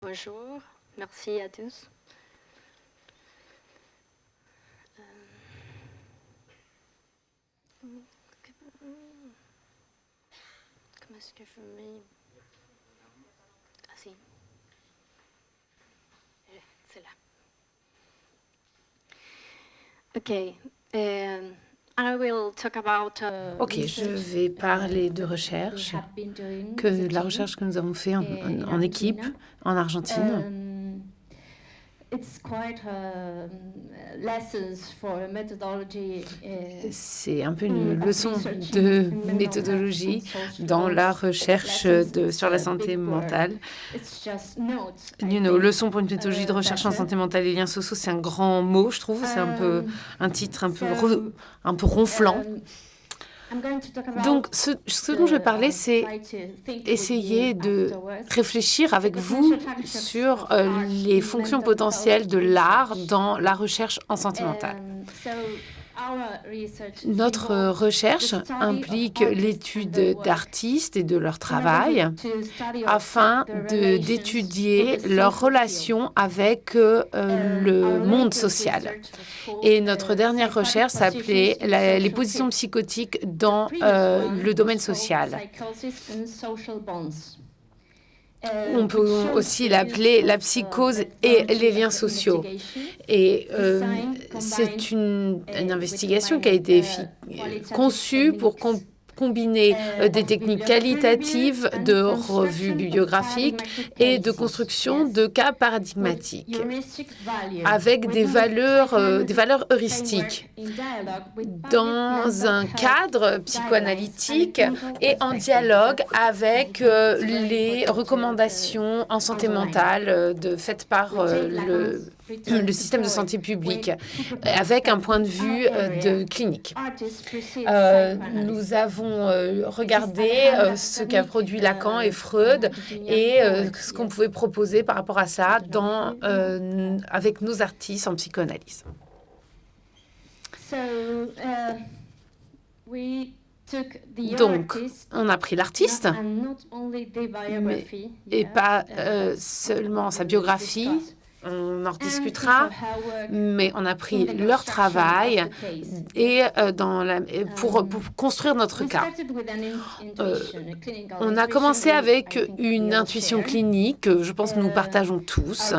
Bonjour, merci à tous. Comment est-ce que je mets... Ah si. C'est là. OK. I will talk about, Ok, je vais parler de recherche, de la recherche que nous avons fait en équipe en Argentine. C'est un peu une leçon de méthodologie dans la recherche sur la santé mentale. Leçon pour une méthodologie de recherche en santé mentale et liens sociaux, c'est un grand mot, je trouve. C'est un peu un titre un peu ronflant. Donc, ce dont je vais parler, c'est essayer de réfléchir avec vous sur les fonctions potentielles de l'art dans la recherche en santé mentale. Notre recherche implique l'étude d'artistes et de leur travail afin d'étudier leur relation avec le monde social. Et notre dernière recherche s'appelait les positions psychotiques dans le domaine social. On peut aussi l'appeler la psychose et les liens sociaux. Et c'est une investigation qui a été conçue pour combiner des techniques qualitatives de revues bibliographiques et de construction de cas paradigmatiques avec des valeurs heuristiques dans un cadre psychoanalytique et en dialogue avec les recommandations en santé mentale faites par le système de santé publique, avec un point de vue clinique. Nous avons regardé ce qu'a produit Lacan et Freud et ce qu'on pouvait proposer par rapport à ça avec nos artistes en psychanalyse. Donc, on a pris l'artiste, et pas seulement sa biographie, on en rediscutera, mais on a pris leur travail et pour construire notre cas. On a commencé avec une intuition clinique que je pense que nous partageons tous,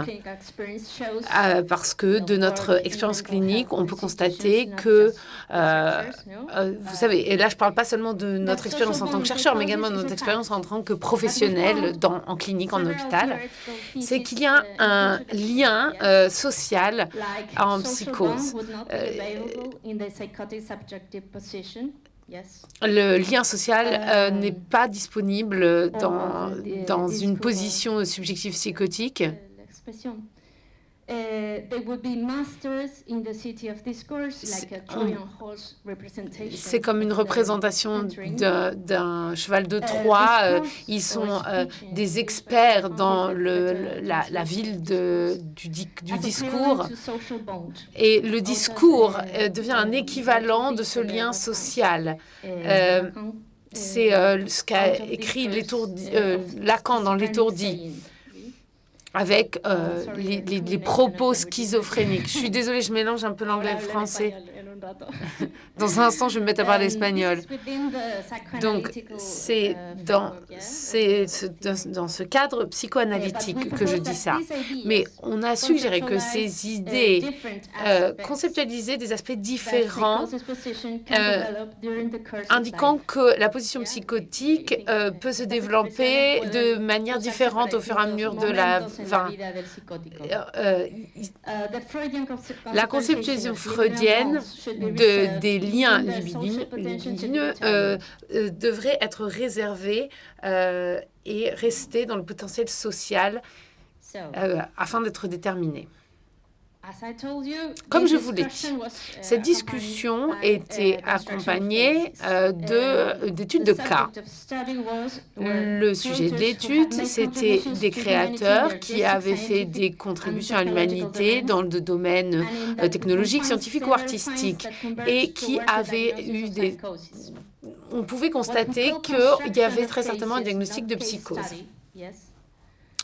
parce que de notre expérience clinique, on peut constater que, vous savez, et là je ne parle pas seulement de notre expérience en tant que chercheur, mais également de notre expérience en tant que professionnel en clinique, en hôpital, c'est qu'il y a un lien social en psychose. Le lien social n'est pas disponible dans une position subjective psychotique. C'est comme une représentation d'un cheval de Troie. Ils sont des experts dans la ville du discours. Et le discours devient un équivalent de ce lien social. C'est ce qu'a écrit Lacan dans L'étourdi, avec les propos schizophréniques. Je suis désolée, je mélange un peu l'anglais et le français. Dans un instant, je vais me mettre à parler espagnol. Donc, c'est dans ce cadre psychoanalytique que je dis ça. Mais on a suggéré que ces idées conceptualisaient des aspects différents, indiquant que la position psychotique peut se développer de manière différente au fur et à mesure de la conceptualisation freudienne des liens libidineux devrait être réservée et rester dans le potentiel social afin d'être déterminée. Comme je vous l'ai dit, cette discussion était accompagnée d'études de cas. Le sujet de l'étude, c'était des créateurs qui avaient fait des contributions à l'humanité dans le domaine technologique, scientifique ou artistique et qui avaient eu on pouvait constater qu'il y avait très certainement un diagnostic de psychose.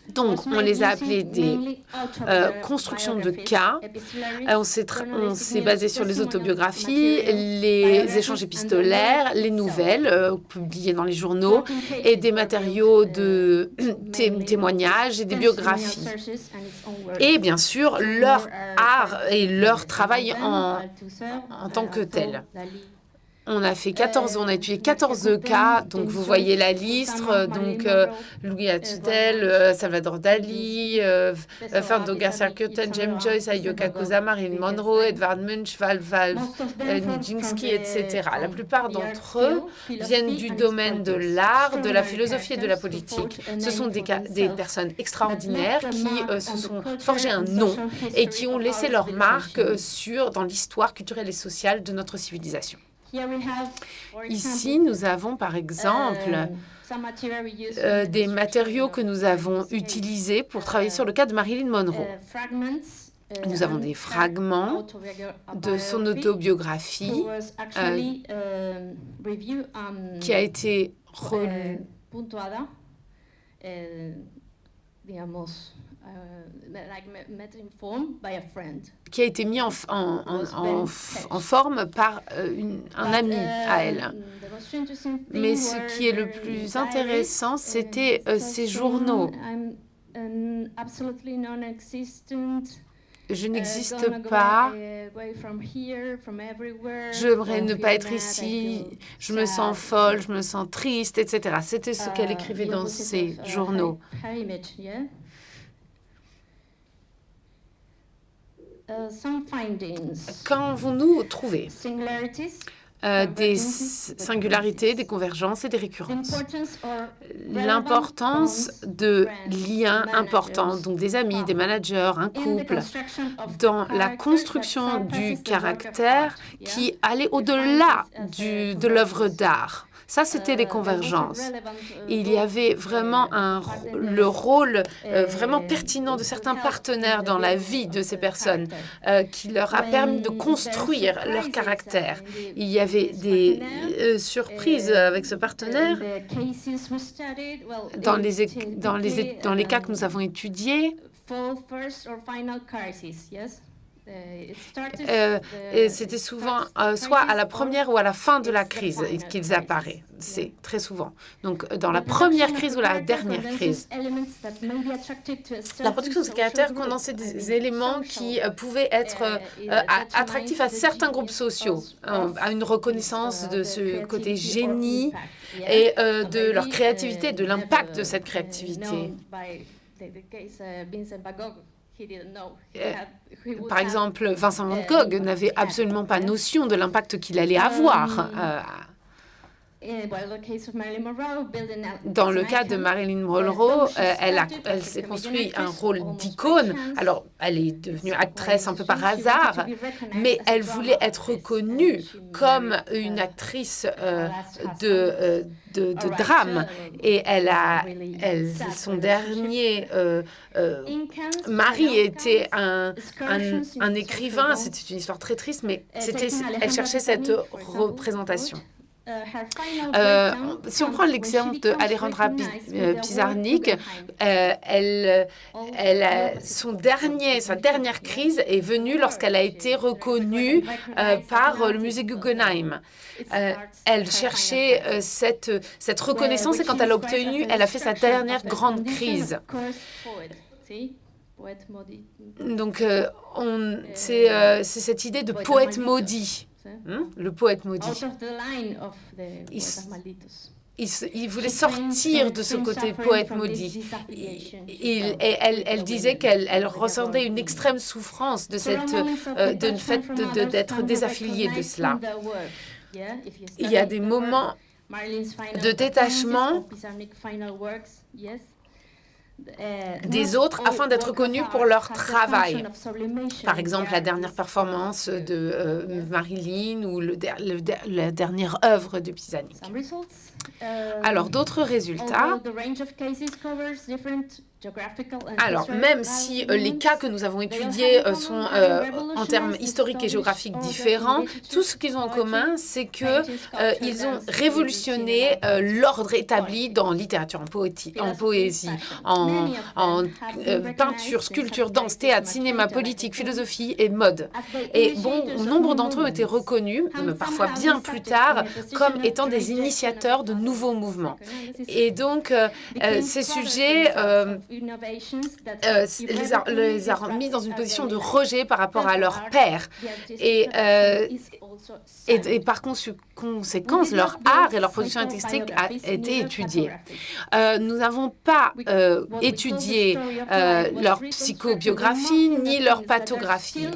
Donc, on les a appelés des constructions de cas. On s'est basé sur les autobiographies, les échanges épistolaires, les nouvelles publiées dans les journaux et des matériaux de témoignages et des biographies. Et bien sûr, leur art et leur travail en tant que tel. On a étudié 14 cas, donc vous voyez la liste, donc Louis Atudel, Salvador Dali, Fernando Garcia Curtin, James Joyce, Ayaka Kusama, Marilyn Monroe, Edvard Munch, Val Nijinsky, etc. La plupart d'entre eux viennent du domaine de l'art, de la philosophie et de la politique. Ce sont des personnes extraordinaires qui se sont forgées un nom et qui ont laissé leur marque dans l'histoire culturelle et sociale de notre civilisation. Ici, nous avons par exemple des matériaux que nous avons utilisés pour travailler sur le cas de Marilyn Monroe. Nous avons des fragments de son autobiographie qui a été mis en forme par un ami à elle. Mais ce qui est le plus intéressant, c'était ces journaux. Je n'existe pas. J'aimerais ne pas être ici. Je me sens folle, je me sens triste, etc. C'était ce qu'elle écrivait dans ses journaux. Qu'avons-nous trouvé? Des singularités, des convergences et des récurrences. L'importance de liens importants, donc des amis, des managers, un couple, dans la construction du caractère qui allait au-delà de l'œuvre d'art. Ça, c'était les convergences. Il y avait vraiment le rôle vraiment pertinent de certains partenaires dans la vie de ces personnes qui leur a permis de construire leur caractère. Il y avait des surprises avec ce partenaire. Dans les cas que nous avons étudiés, c'était souvent soit à la première ou à la fin de la crise qu'ils apparaissent. C'est très souvent. Donc, dans la première crise ou la dernière crise. La production de ce caractère condensait des éléments qui pouvaient être attractifs à certains groupes sociaux, à une reconnaissance de ce côté génie et de leur créativité, de l'impact de cette créativité. Par exemple, Vincent van Gogh n'avait absolument pas notion de l'impact qu'il allait avoir. Dans le cas de Marilyn Monroe, elle s'est construit un rôle d'icône. Alors, elle est devenue actrice un peu par hasard, mais elle voulait être reconnue comme une actrice de drame. Et son dernier mari était un écrivain. C'était une histoire très triste, mais elle cherchait cette représentation. Si on prend l'exemple d'Alejandra Pizarnik, sa dernière crise est venue lorsqu'elle a été reconnue par le musée Guggenheim. Elle cherchait cette reconnaissance et quand elle l'a obtenue, elle a fait sa dernière grande crise. Donc, c'est cette idée de poète maudit. Le poète maudit. Il voulait sortir de ce côté poète maudit. Elle disait qu'elle ressentait une extrême souffrance de fait d'être désaffiliée de cela. Il y a des moments de détachement des autres afin d'être connus pour leur travail. Par exemple, la dernière performance de Marilyn ou la dernière œuvre de Pizarnik. Alors, d'autres résultats. Alors, même si les cas que nous avons étudiés sont en termes historiques et géographiques différents, tout ce qu'ils ont en commun, c'est qu'ils ont révolutionné l'ordre établi dans littérature, en poésie, en peinture, sculpture, danse, théâtre, cinéma, politique, philosophie et mode. Et bon nombre d'entre eux ont été reconnus, parfois bien plus tard, comme étant des initiateurs de nouveaux mouvements. Et donc, ces sujets les a mis dans une position de rejet par rapport à leurs pairs. Et par conséquence, leur art et leur production artistique a été étudiée. Nous n'avons pas étudié leur psychobiographie ni leur pathographie.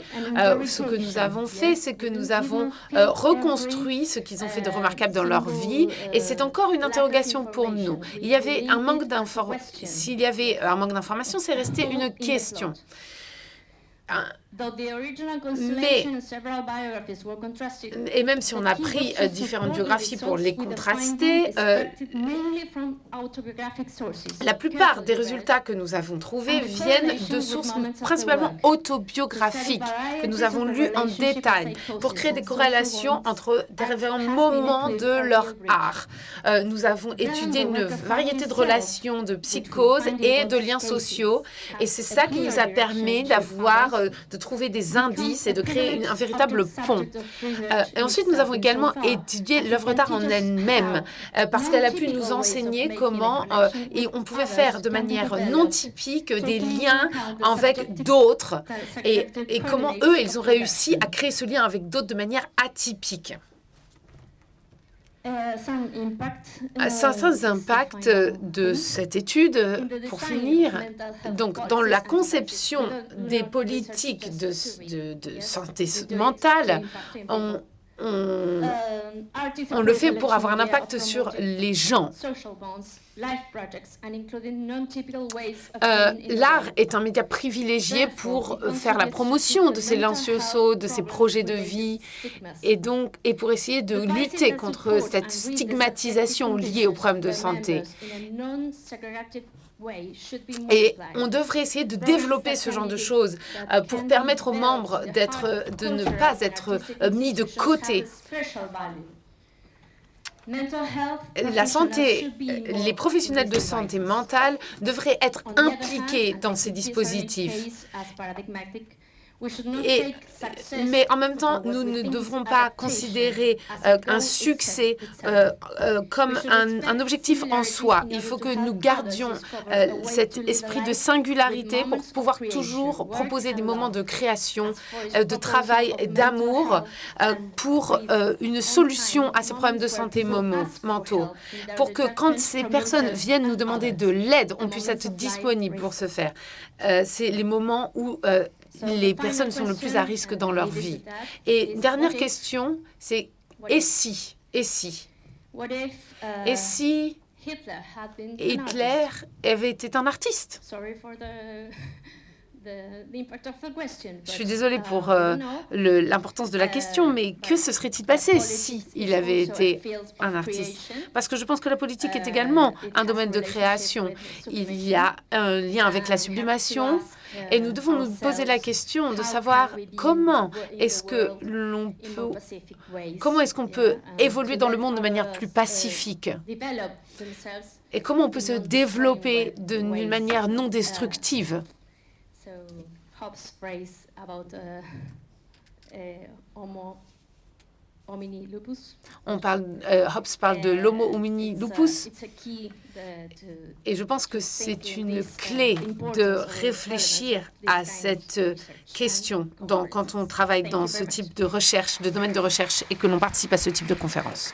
Ce que nous avons fait, c'est que nous avons reconstruit ce qu'ils ont fait de remarquable dans leur vie, et c'est encore une interrogation pour nous. Il y avait un manque d'informations. S'il y avait un manque d'informations, c'est resté une question. Et même si on a pris différentes biographies pour les contraster, la plupart des résultats que nous avons trouvés viennent de sources principalement autobiographiques, que nous avons lues en détail, pour créer des corrélations entre différents moments de leur art. Nous avons étudié une variété de relations de psychose et de liens sociaux, et c'est ça qui nous a permis de trouver des indices et de créer un véritable pont. Et ensuite, nous avons également étudié l'œuvre d'art en elle-même, parce qu'elle a pu nous enseigner comment on pouvait faire de manière non typique des liens avec d'autres, et comment eux, ils ont réussi à créer ce lien avec d'autres de manière atypique. Certains impacts de cette étude, pour finir, donc dans la conception des politiques de santé mentale, on le fait pour avoir un impact sur les gens. L'art est un média privilégié pour faire la promotion de ces liens sociaux, de ces projets de vie, et pour essayer de lutter contre cette stigmatisation liée aux problèmes de santé. Et on devrait essayer de développer ce genre de choses pour permettre aux membres de ne pas être mis de côté. La santé, les professionnels de santé mentale devraient être impliqués dans ces dispositifs. Mais en même temps, nous ne devrons pas considérer un succès comme un objectif en soi. Il faut que nous gardions cet esprit de singularité pour pouvoir toujours proposer des moments de création, de travail, d'amour pour une solution à ces problèmes de santé mentaux. Pour que quand ces personnes viennent nous demander de l'aide, on puisse être disponible pour ce faire. C'est les moments où les personnes sont le plus à risque dans leur vie. Et dernière question, c'est et si Hitler avait été un artiste? Je suis désolée pour l'importance de la question, mais que se serait-il passé si il avait été un artiste? Parce que je pense que la politique est également un domaine de création. Il y a un lien avec la sublimation, et nous devons nous poser la question de savoir comment est-ce qu'on peut évoluer dans le monde de manière plus pacifique, et comment on peut se développer d'une manière non destructive. Hobbes parle de l'homo homini lupus, et je pense que c'est une clé de réfléchir à cette question quand on travaille dans ce type de recherche, de domaine de recherche, et que l'on participe à ce type de conférence.